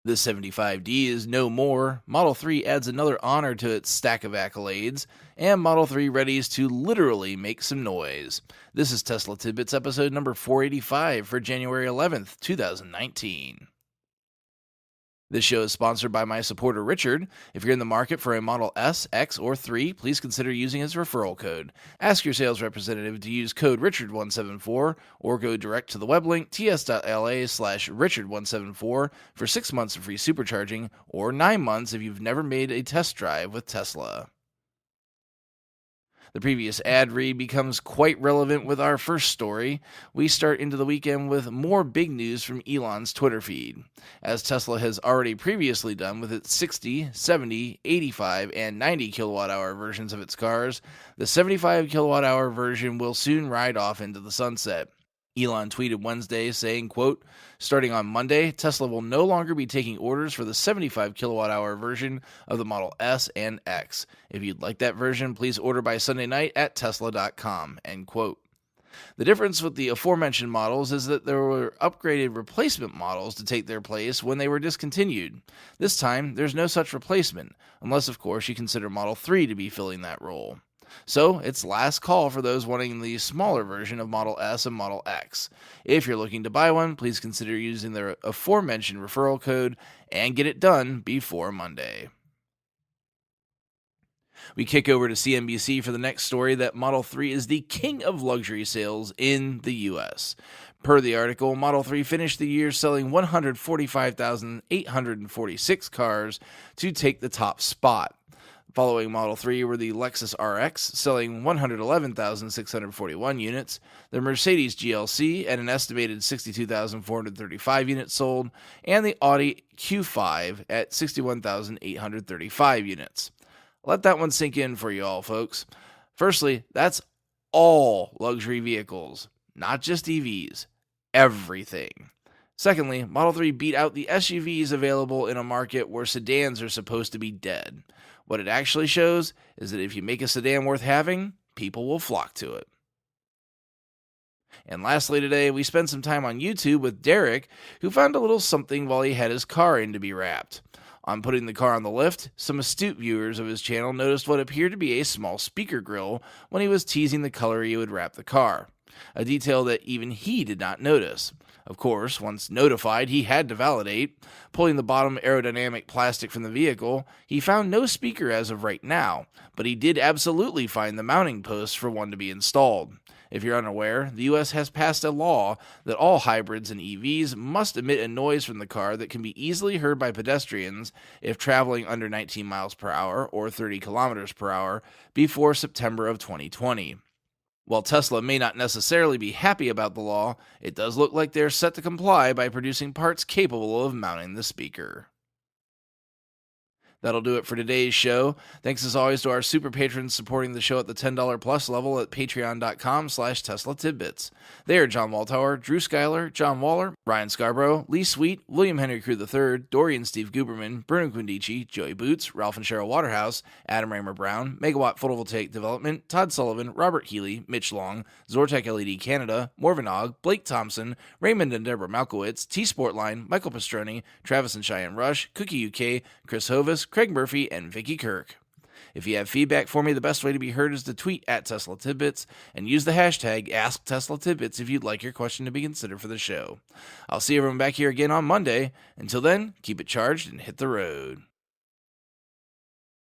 The 75D is no more. Model 3 adds another honor to its stack of accolades, and Model 3 readies to literally make some noise. This is Tesla Tidbits episode number 485 for January 11th, 2019. This show is sponsored by my supporter Richard. If you're in the market for a Model S, X, or 3, please consider using his referral code. Ask your sales representative to use code Richard174 or go direct to the web link ts.la/Richard174 for 6 months of free supercharging or 9 months if you've never made a test drive with Tesla. The previous ad read becomes quite relevant with our first story. We start into the weekend with more big news from Elon's Twitter feed. As Tesla has already previously done with its 60, 70, 85, and 90 kilowatt-hour versions of its cars, the 75 kilowatt-hour version will soon ride off into the sunset. Elon tweeted Wednesday saying, quote, "Starting on Monday, Tesla will no longer be taking orders for the 75 kilowatt-hour version of the Model S and X. If you'd like that version, please order by Sunday night at tesla.com." End quote. The difference with the aforementioned models is that there were upgraded replacement models to take their place when they were discontinued. This time, there's no such replacement, unless of course you consider Model 3 to be filling that role. So, it's last call for those wanting the smaller version of Model S and Model X. If you're looking to buy one, please consider using the aforementioned referral code and get it done before Monday. We kick over to CNBC for the next story that Model 3 is the king of luxury sales in the US. Per the article, Model 3 finished the year selling 145,846 cars to take the top spot. Following Model 3 were the Lexus RX, selling 111,641 units, the Mercedes GLC at an estimated 62,435 units sold, and the Audi Q5 at 61,835 units. Let that one sink in for you all, folks. Firstly, that's all luxury vehicles, not just EVs. Everything. Secondly, Model 3 beat out the SUVs available in a market where sedans are supposed to be dead. What it actually shows is that if you make a sedan worth having, people will flock to it. And lastly today, we spent some time on YouTube with Derek, who found a little something while he had his car in to be wrapped. On putting the car on the lift, some astute viewers of his channel noticed what appeared to be a small speaker grill when he was teasing the color he would wrap the car, a detail that even he did not notice. Of course, once notified, he had to validate. Pulling the bottom aerodynamic plastic from the vehicle, he found no speaker as of right now, but he did absolutely find the mounting post for one to be installed. If you're unaware, the US has passed a law that all hybrids and EVs must emit a noise from the car that can be easily heard by pedestrians if traveling under 19 miles per hour or 30 kilometers per hour before September of 2020. While Tesla may not necessarily be happy about the law, it does look like they're set to comply by producing parts capable of mounting the speaker. That'll do it for today's show. Thanks as always to our super patrons supporting the show at the $10 plus level at patreon.com/Tesla Tidbits. They are John Waltower, Drew Schuyler, John Waller, Ryan Scarborough, Lee Sweet, William Henry Crew III, Dorian Steve Guberman, Bruno Quindici, Joey Boots, Ralph and Cheryl Waterhouse, Adam Raymer Brown, Megawatt Photovoltaic Development, Todd Sullivan, Robert Healy, Mitch Long, Zortec LED Canada, Morvan Og, Blake Thompson, Raymond and Deborah Malkowitz, T-Sportline, Michael Pastroni, Travis and Cheyenne Rush, Cookie UK, Chris Hovis, Craig Murphy, and Vicky Kirk. If you have feedback for me, the best way to be heard is to tweet at Tesla Tidbits and use the hashtag AskTeslaTidbits if you'd like your question to be considered for the show. I'll see everyone back here again on Monday. Until then, keep it charged and hit the road.